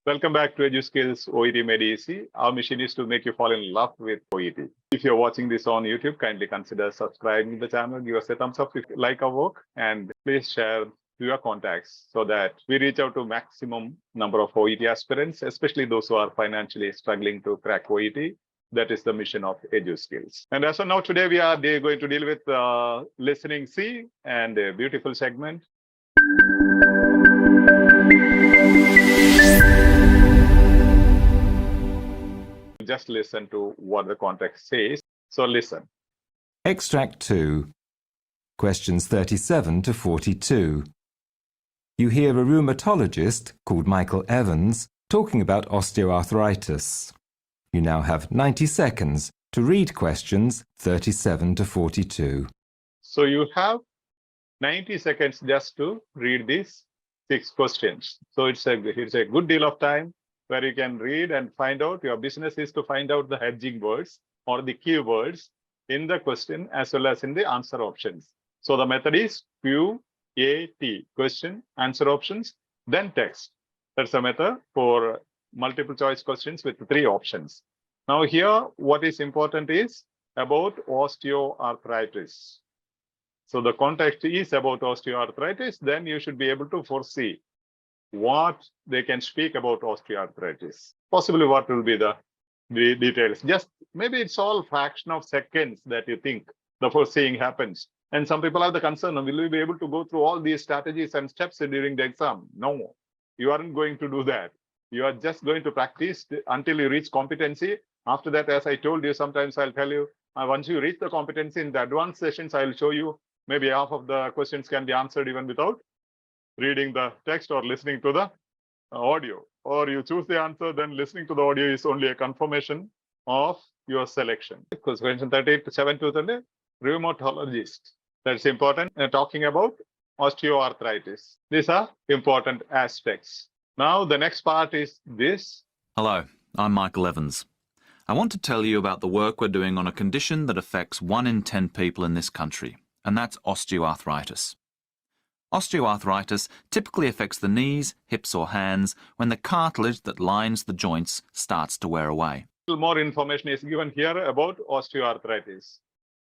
Welcome back to Edu Skills OET Made Easy. Our mission is to make you fall in love with OET. If you're watching this on YouTube, kindly consider subscribing to the channel. Give us a thumbs up if you like our work, and please share to your contacts so that we reach out to maximum number of OET aspirants, especially those who are financially struggling to crack OET. That is the mission of Edu Skills. And as of now, today we are going to deal with listening C and a beautiful segment. Just listen to what the context says. So listen. Extract 2, questions 37 to 42. You hear a rheumatologist called Michael Evans talking about osteoarthritis. You now have 90 seconds to read questions 37 to 42. So you have 90 seconds just to read these 6 questions. So it's a good deal of time where you can read and find out. Your business is to find out the hedging words or the keywords in the question as well as in the answer options. So the method is QAT, question, answer options, then text. That's a method for multiple choice questions with 3 options. Now here, what is important is about osteoarthritis. So the context is about osteoarthritis, then you should be able to foresee what they can speak about osteoarthritis. Possibly what will be the details. Just maybe it's all fraction of seconds that you think the foreseeing happens. And some people have the concern, will we be able to go through all these strategies and steps during the exam? No, you aren't going to do that. You are just going to practice until you reach competency. After that, as I told you, sometimes I'll tell you, once you reach the competency in the advanced sessions, I'll show you maybe half of the questions can be answered even without reading the text or listening to the audio. Or you choose the answer, then listening to the audio is only a confirmation of your selection. Because question 37 to 30, rheumatologist. That's important. Talking about osteoarthritis. These are important aspects. Now, the next part is this. Hello, I'm Michael Evans. I want to tell you about the work we're doing on a condition that affects 1 in 10 people in this country, and that's osteoarthritis. Osteoarthritis typically affects the knees, hips or hands when the cartilage that lines the joints starts to wear away. A little more information is given here about osteoarthritis.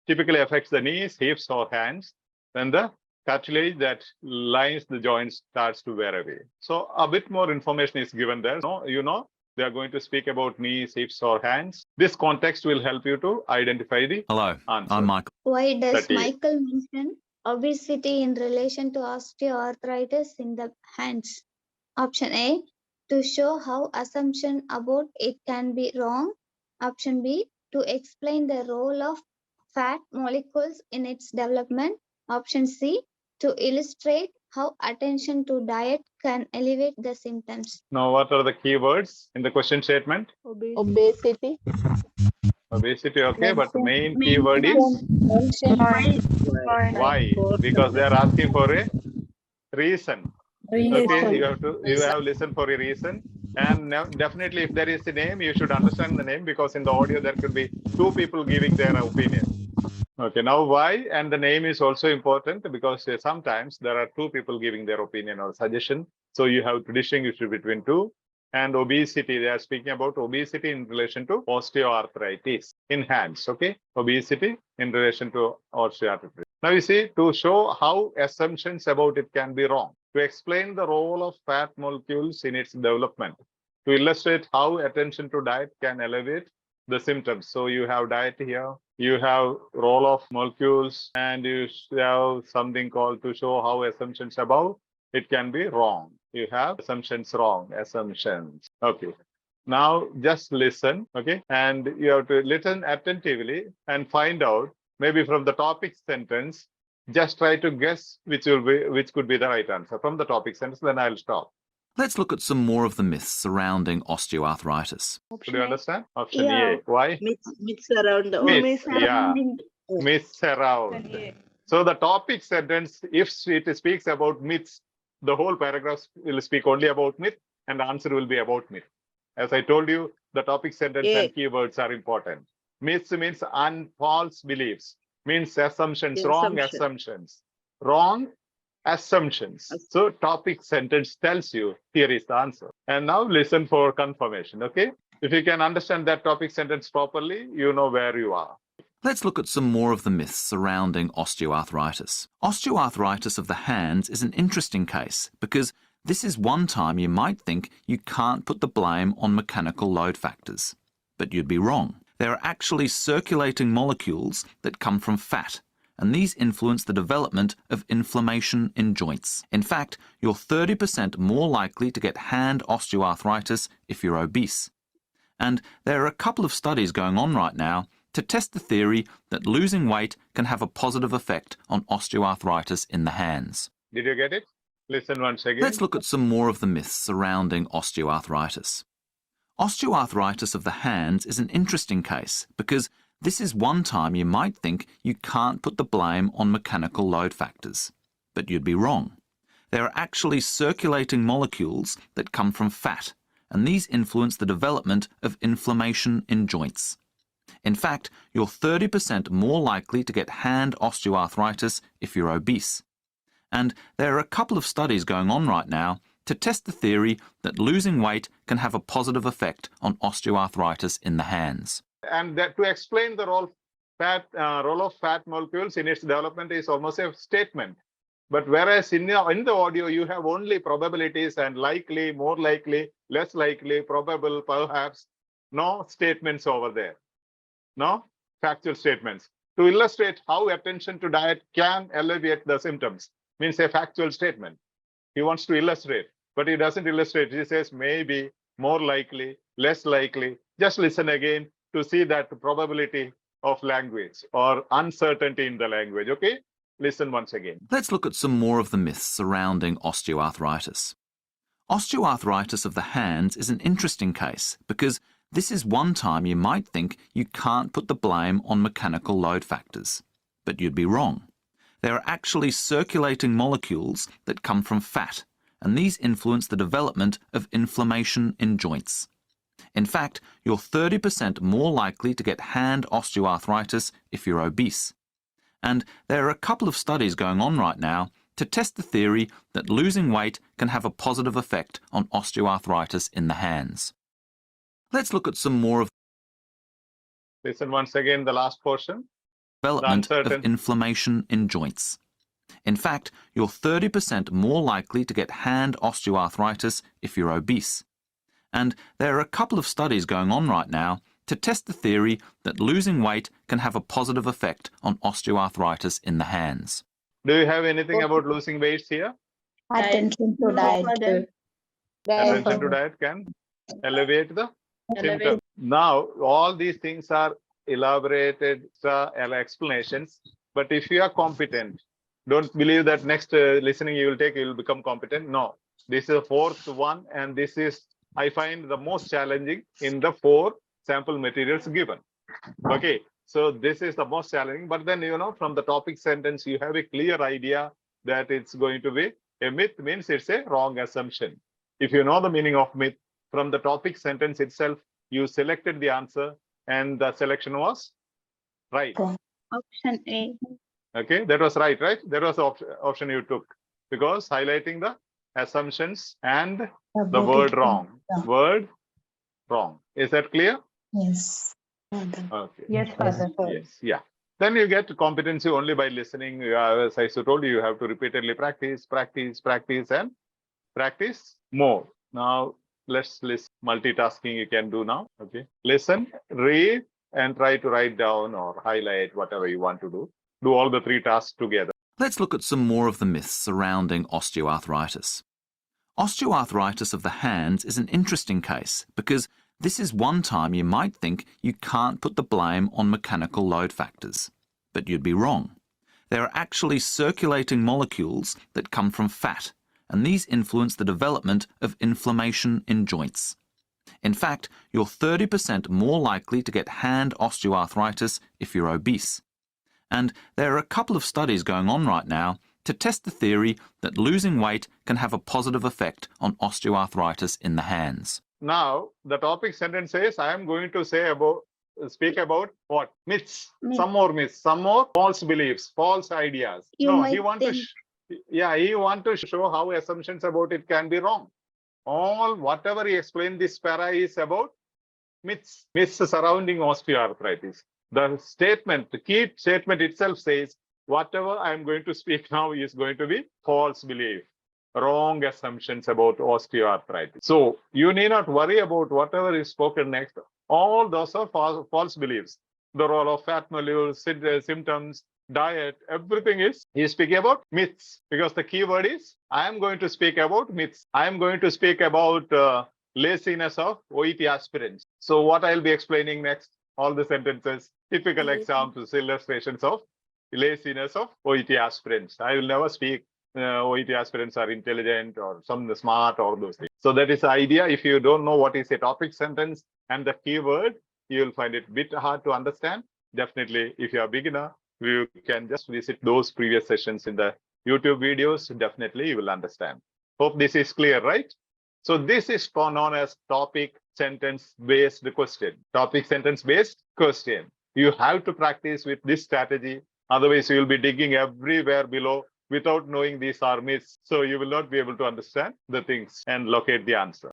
Typically affects the knees, hips or hands when the cartilage that lines the joints starts to wear away. So a bit more information is given there. They are going to speak about knees, hips or hands. This context will help you to identify the Hello, answer. I'm Michael. Why does Michael mention obesity in relation to osteoarthritis in the hands? Option A, to show how assumption about it can be wrong. Option B, to explain the role of fat molecules in its development. Option C, to illustrate how attention to diet can elevate the symptoms. Now, what are the keywords in the question statement? Obesity. Obesity, okay, but the main keyword is why? Because they are asking for a reason. Okay, you have listened for a reason. And definitely, if there is a name, you should understand the name, because in the audio there could be 2 people giving their opinion. Okay, now why and the name is also important, because sometimes there are 2 people giving their opinion or suggestion. So you have to distinguish between 2. And obesity, they are speaking about obesity in relation to osteoarthritis in hands. Okay, obesity in relation to osteoarthritis. Now you see, to show how assumptions about it can be wrong, to explain the role of fat molecules in its development, to illustrate how attention to diet can elevate the symptoms. So you have diet here, you have role of molecules, and you have something called to show how assumptions about it can be wrong. You have assumptions wrong, assumptions. Okay. Now just listen, okay? And you have to listen attentively and find out, maybe from the topic sentence, just try to guess which could be the right answer from the topic sentence, then I'll stop. Let's look at some more of the myths surrounding osteoarthritis. Do you understand? Option A. Why? Myths around. Myths, yeah. Myths around. So the topic sentence, if it speaks about myths, the whole paragraph will speak only about myth, and the answer will be about myth. As I told you, the topic sentence and keywords are important. Myths means false beliefs, means assumptions, wrong assumptions. Wrong assumptions. So topic sentence tells you, here is the answer. And now listen for confirmation, okay? If you can understand that topic sentence properly, you know where you are. Let's look at some more of the myths surrounding osteoarthritis. Osteoarthritis of the hands is an interesting case because this is one time you might think you can't put the blame on mechanical load factors. But you'd be wrong. There are actually circulating molecules that come from fat, and these influence the development of inflammation in joints. In fact, you're 30% more likely to get hand osteoarthritis if you're obese. And there are a couple of studies going on right now to test the theory that losing weight can have a positive effect on osteoarthritis in the hands. Did you get it? Listen once again. Let's look at some more of the myths surrounding osteoarthritis. Osteoarthritis of the hands is an interesting case because this is one time you might think you can't put the blame on mechanical load factors. But you'd be wrong. There are actually circulating molecules that come from fat, and these influence the development of inflammation in joints. In fact, you're 30% more likely to get hand osteoarthritis if you're obese. And there are a couple of studies going on right now to test the theory that losing weight can have a positive effect on osteoarthritis in the hands. And that to explain the role of fat molecules in its development is almost a statement. But whereas in the audio, you have only probabilities and likely, more likely, less likely, probable, perhaps, no statements over there. No factual statements. To illustrate how attention to diet can alleviate the symptoms, means a factual statement. He wants to illustrate, but he doesn't illustrate. He says maybe, more likely, less likely. Just listen again to see that probability of language or uncertainty in the language, okay? Listen once again. Let's look at some more of the myths surrounding osteoarthritis. Osteoarthritis of the hands is an interesting case because this is one time you might think you can't put the blame on mechanical load factors. But you'd be wrong. There are actually circulating molecules that come from fat, and these influence the development of inflammation in joints. In fact, you're 30% more likely to get hand osteoarthritis if you're obese. And there are a couple of studies going on right now to test the theory that losing weight can have a positive effect on osteoarthritis in the hands. Let's look at some more of Listen once again, the last portion. development of inflammation in joints. In fact, you're 30% more likely to get hand osteoarthritis if you're obese. And there are a couple of studies going on right now to test the theory that losing weight can have a positive effect on osteoarthritis in the hands. Do you have anything about losing weights here? Attention to diet. Attention to diet can alleviate the symptoms. Now, all these things are elaborated explanations, but if you are competent, don't believe that next listening you will take, you will become competent. No, this is the fourth one, and this is, I find, the most challenging in the 4 sample materials given. Okay, so this is the most challenging, but then, you know, from the topic sentence, you have a clear idea that it's going to be a myth, means it's a wrong assumption. If you know the meaning of myth, from the topic sentence itself, you selected the answer and the selection was right. Option A. Okay, that was right? That was the option you took, because highlighting the assumptions and the word wrong. Word wrong. Is that clear? Yes. Okay. Yes, Father. Yes, yeah. Then you get competency only by listening. As I told you, you have to repeatedly practice, and practice more. Now, let's listen. Multitasking you can do now. Okay. Listen, read, and try to write down or highlight whatever you want to do. Do all the 3 tasks together. Let's look at some more of the myths surrounding osteoarthritis. Osteoarthritis of the hands is an interesting case because this is one time you might think you can't put the blame on mechanical load factors. But you'd be wrong. There are actually circulating molecules that come from fat, and these influence the development of inflammation in joints. In fact, you're 30% more likely to get hand osteoarthritis if you're obese. And there are a couple of studies going on right now to test the theory that losing weight can have a positive effect on osteoarthritis in the hands. Now, the topic sentence says, I am going to speak about what? Myths. Some more myths, some more false beliefs, false ideas. He want to show how assumptions about it can be wrong. All whatever he explained this para is about myths surrounding osteoarthritis. The statement, the key statement itself says, whatever I am going to speak now is going to be false belief, wrong assumptions about osteoarthritis. So you need not worry about whatever is spoken next. All those are false beliefs. The role of fat molecules, symptoms, diet, everything is speaking about myths, because the key word is I am going to speak about myths. I am going to speak about laziness of OET aspirants. So what I'll be explaining next, all the sentences, typical examples, illustrations of laziness of OET aspirants. I will never speak OET aspirants are intelligent or some smart or those things. So that is the idea. If you don't know what is a topic sentence and the keyword, you will find it a bit hard to understand. Definitely, if you are a beginner, you can just visit those previous sessions in the YouTube videos. Definitely, you will understand. Hope this is clear, right? So this is known as topic sentence based question. Topic sentence based question. You have to practice with this strategy. Otherwise, you will be digging everywhere below without knowing these are myths. So you will not be able to understand the things and locate the answer.